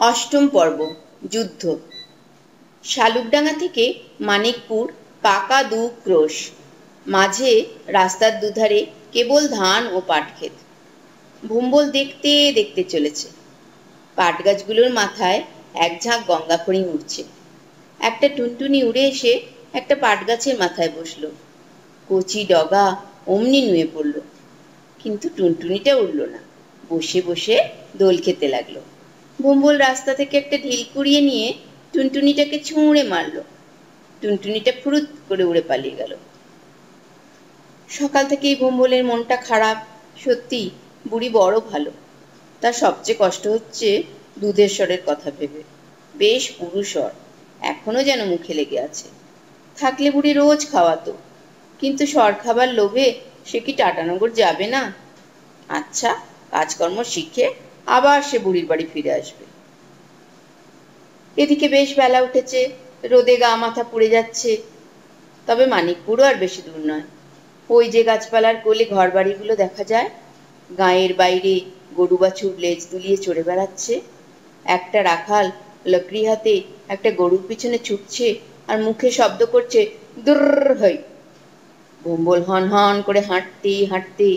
অষ্টম পর্ব যুদ্ধ। শালুকডাঙ্গা থেকে মানিকপুর পাকা 2 ক্রোশ। মাঝে রাস্তার দুধারে কেবল ধান ও পাট ক্ষেত। ভোম্বল দেখতে দেখতে চলেছে। পাট গাছগুলোর মাথায় এক ঝাঁক গঙ্গা ফড়িং উঠছে। একটা টুনটুনি উড়ে এসে একটা পাট গাছের মাথায় বসল। কচি ডগা অমনি নুয়ে পড়ল, কিন্তু টুনটুনিটা উড়ল না, বসে বসে দোল খেতে লাগলো। ভোম্বল রাস্তা থেকে একটা ঢিল কুড়িয়ে নিয়ে টুনটুনিটাকে ছুঁড়ে মারল। টুনটুনিটা ফুরুত করে উড়ে পালিয়ে গেল। সকাল থেকেই ভোম্বলের মনটা খারাপ। সত্যি বুড়ি বড় ভালো। তার সবচেয়ে কষ্ট হচ্ছে দুধেশ্বরের কথা ভেবে। বেশ পুরু স্বর, এখনো যেন মুখে লেগে আছে। থাকলে বুড়ি রোজ খাওয়াতো, কিন্তু স্বর খাবার লোভে সে কি টাটানগর যাবে না? আচ্ছা, কাজকর্ম শিখে আবার সে বুড়ির বাড়ি ফিরে আসবে। এদিকে বেশ বেলা উঠেছে, রোদে গা মাথা পুড়ে যাচ্ছে। তবে মানিকপুরও আর বেশি দূর নয়। ওই যে গাছপালার কোলে ঘর বাড়িগুলো দেখা যায়। গাঁয়ের বাইরে গরু বাছুর লেজ দুলিয়ে চড়ে বেড়াচ্ছে। একটা রাখাল লকড়ি হাতে একটা গরুর পিছনে ছুটছে আর মুখে শব্দ করছে, দুর্র হই। ভোম্বল হন হন করে হাঁটতে হাঁটতে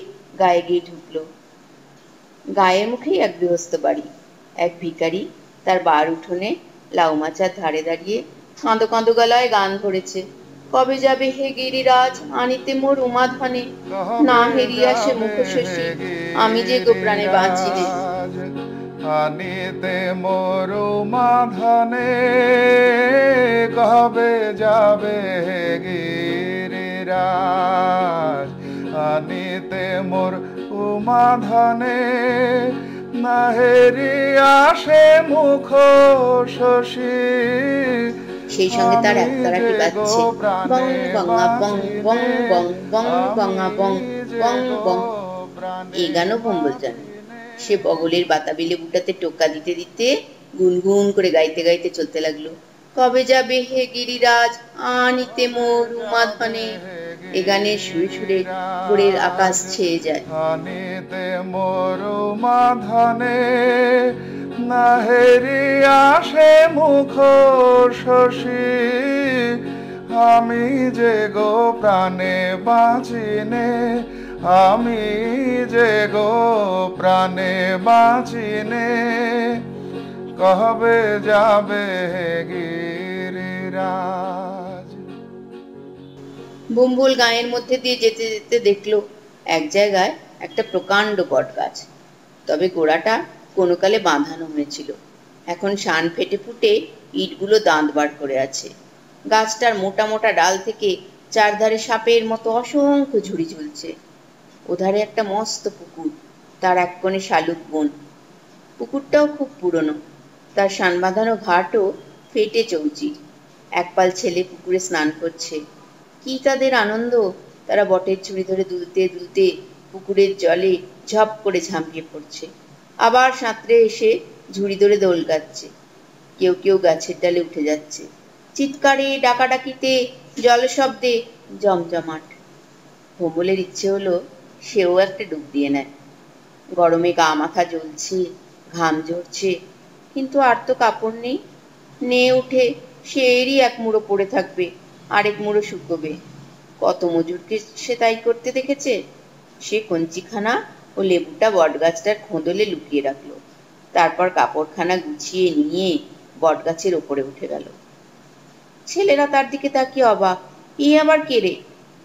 গায়ে গিয়ে ঢুকল। গায়ের মুখেই এক গৃহস্থ বাড়ি। এক ভিখারি তার বার উঠোনে লাউ মাচার ধারে দাঁড়িয়ে কাঁদো কাঁদো গলায় গান ধরেছে। কবে যাবে হে গিরিরাজ, আনিতে মোর উমাধনে, না হেরিয়া সে মুখ শশী, আমি যে গো প্রাণে বাঁচিনে। আনিতে মোর উমাধনে, কবে যাবে হে গিরিরাজ, আনিতে মোর উমাধনে, না হেরিয়া সে মুখ শশী। সেই সঙ্গে তার একতারাটি বাজছে, বং বঙা বং বং বং বং বঙা বং বং বং। এই গানও ভোম্বল জানে। সে বগলের বাতাবি লেবুটাতে টোকা দিতে দিতে গুনগুন করে গাইতে গাইতে চলতে লাগলো। কবে যাবে হে গিরিরাজ, আনিতে মোর উমাধনে। এ গানের সুরে সুরে ভোরের আকাশ ছেয়ে যায়। আনিতে মোর উমাধনে, না হেরিয়া সে মুখ শশী, আমি যে গো প্রাণে বাঁচিনে, আমি যে গো প্রাণে বাঁচিনে, কবে যাবে গিরিরাজ। ভোম্বল গাঁয়ের মধ্যে দিয়ে যেতে যেতে দেখলো এক জায়গায় একটা প্রকাণ্ড বট গাছ। তবে গোড়াটা কোনো কালে বাঁধানো হয়েছিল। এখন শান ফেটে ফুটে ইটগুলো দাঁত বার করে আছে। গাছটার মোটা মোটা ডাল থেকে চারধারে সাপের মতো অসংখ্য ঝুড়ি ঝুলছে। ওধারে একটা মস্ত পুকুর, তার এক কোণে শালুক বন। পুকুরটাও খুব পুরনো, তার শান বাঁধানো ঘাটও ফেটে চৌচির। একপাল ছেলে পুকুরে স্নান করছে। কি তাদের আনন্দ! তারা বটের ঝুড়ি ধরে দুলতে দুলতে পুকুরের জলে ঝপ করে ঝাঁপিয়ে পড়ছে, আবার সাঁতরে এসে ঝুড়ি ধরে দোল কাটছে। কেউ কেউ গাছের ডালে উঠে যাচ্ছে। চিৎকারে ডাকাডাকিতে জলশব্দে জমজমাট। ভোম্বলের ইচ্ছে হলো সেও একটা ডুব দিয়ে নেয়। গরমে গা মাথা জ্বলছে, ঘাম ঝরছে, কিন্তু আর তো কাপড় নেই। নেয়ে উঠে সে এরই এক মুড়ো পড়ে থাকবে, আরেক মুড়ো শুকোবে। কত মজুরকে সে তাই করতে দেখেছে। সে কঞ্চিখানা ও লেবুটা বটগাছটার খোঁদলে লুকিয়ে রাখলো। তারপর কাপড়খানা গুছিয়ে নিয়ে বটগাছের ওপরে উঠে গেল। ছেলেরা তার দিকে তাকিয়ে অবাক, ই আবার কে রে?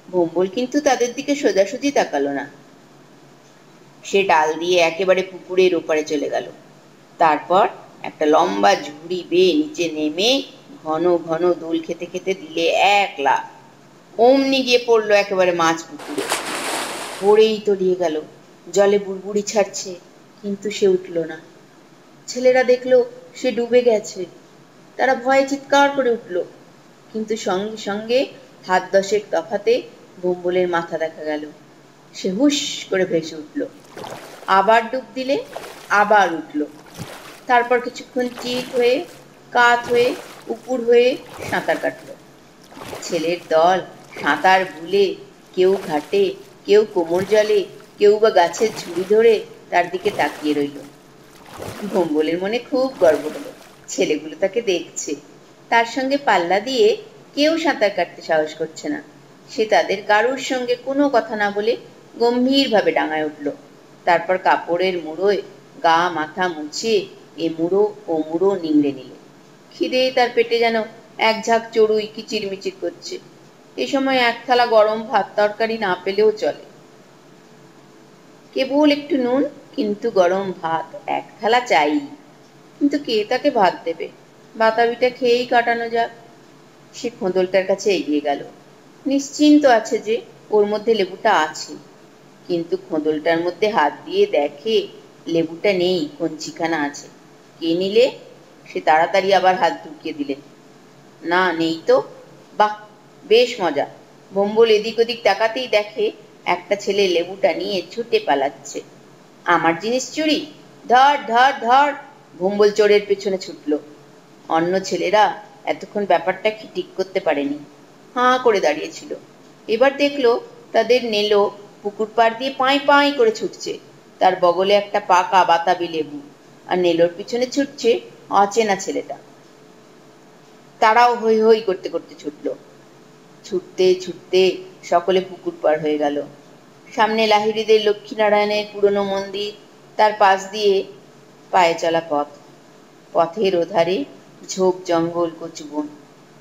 ভোম্বল কিন্তু তাদের দিকে সোজাসুজি তাকালো না। সে ডাল দিয়ে একেবারে পুকুরের ওপারে চলে গেল। তারপর একটা লম্বা ঝুড়ি বেয়ে নিচে নেমে ঘন ঘন দোল খেতে খেতে দিলে এক লাফ। অমনি গিয়ে পড়লো একেবারে মাছ পুকুরে। পড়েই তলিয়ে গেল। জলে বুড়বুড়ি ছাড়ছে, কিন্তু সে উঠল না। ছেলেরা দেখলো সে ডুবে গেছে। তারা ভয়ে চিৎকার করে উঠল, কিন্তু সঙ্গে সঙ্গে হাত দশেক তফাতে ভোম্বলের মাথা দেখা গেল। সে হুশ করে ভেসে উঠল, আবার ডুব দিলে, আবার উঠল। তারপর কিছুক্ষণ চিত হয়ে, কাত হয়ে, উপুর হয়ে সাঁতার কাটল। ছেলের দল সাঁতার ভুলে কেউ ঘাটে, কেউ কোমর জলে, কেউ বা গাছের ঝুড়ি ধরে তার দিকে তাকিয়ে রইল। ভোম্বলের মনে খুব গর্ব হলো। ছেলেগুলো তাকে দেখছে। তার সঙ্গে পাল্লা দিয়ে কেউ সাঁতার কাটতে সাহস করছে না। সে তাদের কারুর সঙ্গে কোনো কথা না বলে গম্ভীরভাবে ডাঙায় উঠল। তারপর কাপড়ের মুড়োয় গা মাথা মুছে এ মুড়ো ও মুড়ো নিংড়ে নিল। খিদে তার পেটে যেন এক ঝাঁক চড়ুই কিচিরমিচির করছে। এ সময় এক থালা গরম ভাত তরকারি না পেলেও চলে। কেবল একটু নুন, কিন্তু গরম ভাত এক থালা চাই। কিন্তু কে তাকে ভাত দেবে? বাতাবিটা খেয়েই কাটানো যাক। সে খোঁদলটার কাছে এগিয়ে গেল। নিশ্চিন্ত আছে যে ওর মধ্যে লেবুটা আছে, কিন্তু খোঁদলটার মধ্যে হাত দিয়ে দেখে লেবুটা নেই, কঞ্চিখানা আছে। কে নিলে? সে তাড়াতাড়ি আবার হাত ঢুকিয়ে দিলে। না, নেই তো। বাহ, বেশ মজা। ভম্বল এদিক ওদিক তাকাতেই দেখে একটা ছেলে লেবুটা নিয়ে ছুটে পালাচ্ছে। আমার জিনিস চুরি! ধর ধর ধর! ভম্বল চোরের পেছনে ছুটল। অন্য ছেলেরা এতক্ষণ ব্যাপারটা ঠিক করতে পারেনি, হাঁ করে দাঁড়িয়েছিল। এবার দেখলো তাদের নেলো পুকুর পাড় দিয়ে পাঁই পাঁই করে ছুটছে। তার বগলে একটা পাকা বাতাবি লেবু, আর নেলোর পিছনে ছুটছে অচেনা ছেলেটা। তারাও হৈ হৈ করতে করতে ছুটল। ছুটতে ছুটতে সকলে পুকুর পার হয়ে গেল। সামনে লাহিড়িদের লক্ষ্মীনারায়ণের পুরনো মন্দির, তার পাশ দিয়ে পায়ে চলা পথ। পথের ওধারে ঝোপ জঙ্গল কচু বন।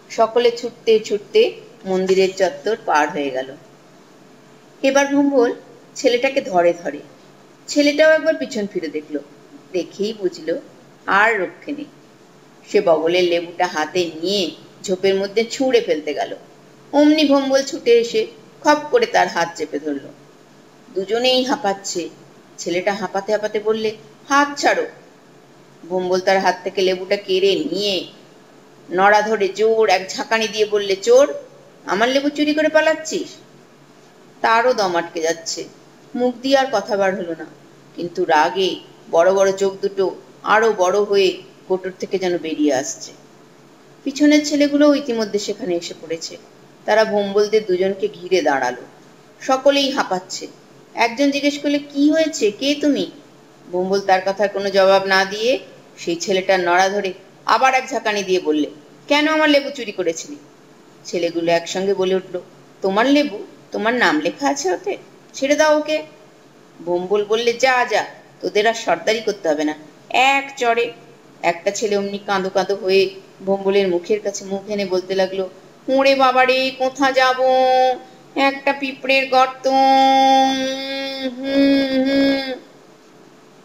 সকলে ছুটতে ছুটতে মন্দিরের চত্বর পার হয়ে গেল। এবার ভম্বল ছেলেটাকে ধরে ধরে। ছেলেটাও একবার পিছন ফিরে দেখলো। দেখেই বুঝলো আর রক্ষে নেই। সে বগলের লেবুটা হাতে নিয়ে ঝোপের মধ্যে ছুঁড়ে ফেলতে গেল। অমনি ভম্বল ছুটে এসে খপ করে তার হাত চেপে ধরল। দুজনেই হাঁপাচ্ছে। ছেলেটা হাঁপাতে হাঁপাতে বললে, হাত ছাড়ো। ভম্বল তার হাত থেকে লেবুটা কেড়ে নিয়ে নড়া ধরে জোর এক ঝাঁকানি দিয়ে বললে, চোর, আমার লেবু চুরি করে পালাচ্ছিস? তারও দম আটকে যাচ্ছে। মুখ দিয়ে আর কথা বার হলো না, কিন্তু রাগে বড় বড় চোখ দুটো আরো বড় হয়ে কোটর থেকে যেন বেরিয়ে আসছে। পিছনের ছেলেগুলো ইতিমধ্যে সেখানে এসে পড়েছে। তারা ভম্বলদের দুজনকে ঘিরে দাঁড়ালো। সকলেই হাঁপাচ্ছে। একজন জিজ্ঞেস করলে, কি হয়েছে, কে তুমি? ভম্বল তার কথার কোনো জবাব না দিয়ে সেই ছেলেটার নড়া ধরে আবার এক ঝাঁকানি দিয়ে বললে, কেন আমার লেবু চুরি করেছিলি? ছেলেগুলো একসঙ্গে বলে উঠল, তোমার লেবু? তোমার নাম লেখা আছে ওতে, ছেড়ে দাও ওকে। ভম্বল বললে, যা যা, তোদের আর সর্দারি করতে হবে না। এক চড়ে একটা ছেলে অমনি কাঁদো কাঁদো হয়ে ভম্বলের মুখের কাছে মুখ এনে বলতে লাগলো, ওরে বাবারে, কোথা যাব, একটা পিঁপড়ের গর্ত।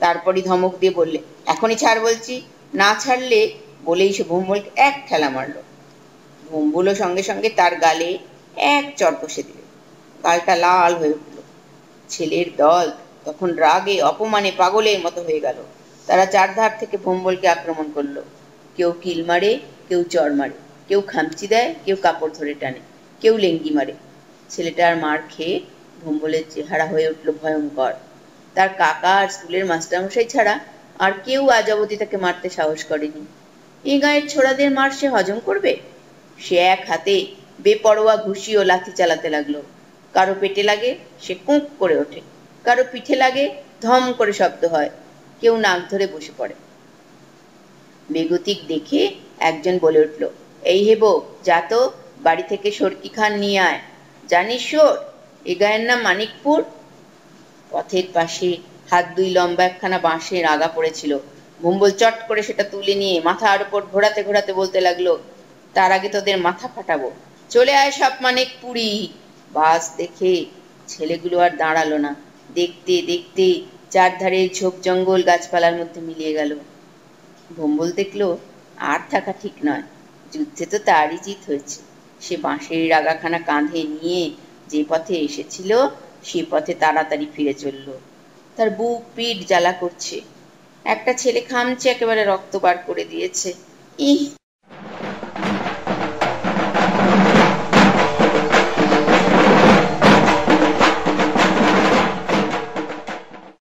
তারপরই ধমক দিয়ে বললে, এখনই ছাড় বলছি, না ছাড়লে, বলেই সে ভম্বলকে এক ঠেলা মারল। ভম্বলও সঙ্গে সঙ্গে তার গালে এক চড় কষে দিল। গালটা লাল হয়ে উঠল। ছেলের দল তখন রাগে অপমানে পাগলের মতো হয়ে গেল। তারা চারধার থেকে ভম্বলকে আক্রমণ করলো। কেউ কিল মারে, কেউ চড় মারে, কেউ খামচি দেয়, কেউ কাপড় ধরে টানে, কেউ লেঙ্গি মারে। ছেলেটার মার খেয়ে ভম্বলের চেহারা হয়ে উঠল ভয়ঙ্কর। তার কাকা আর স্কুলের মাস্টারমশাই ছাড়া আর কেউ আজ অবধি তাকে মারতে সাহস করেনি। এ গায়ের ছোড়াদের মার সে হজম করবে? সে এক হাতে বেপরোয়া ঘুষি ও লাথি চালাতে লাগলো। কারো পেটে লাগে, সে কুঁক করে ওঠে। কারো পিঠে লাগে, ধম করে শব্দ হয়। কেউ নাক ধরে বসে পড়ে। বেগতিক দেখে একজন বলে উঠল, এই হেবো, যা তো, বাড়ি থেকে সরকি খান নিয়ে আয়। জানিস সোর, এ গায়ের নাম মানিকপুর। পথের পাশে হাত দুই লম্বা একখানা বাঁশের আগা পড়েছিল। ভম্বল চট করে সেটা তুলে নিয়ে মাথার উপর ঘোরাতে ঘোরাতে বলতে লাগলো, তার আগে তোদের মাথা ফাটাবো, চলে আয় সব মানিকপুরি। বাস দেখে ছেলেগুলো আর দাঁড়ালো না। দেখতে দেখতে চারধারে ঝোপ জঙ্গল গাছপালার মধ্যে মিলিয়ে গেল। ভম্বল দেখলো আর থাকা ঠিক নয়। যুদ্ধে তো তারই জিত হয়েছে। সে বাঁশের আগাখানা কাঁধে নিয়ে যে পথে এসেছিল সে পথে তাড়াতাড়ি ফিরে চলল। তার বুক পিঠ জ্বালা করছে। একটা ছেলে খামচে একেবারে রক্ত বার করে দিয়েছে। ইহ,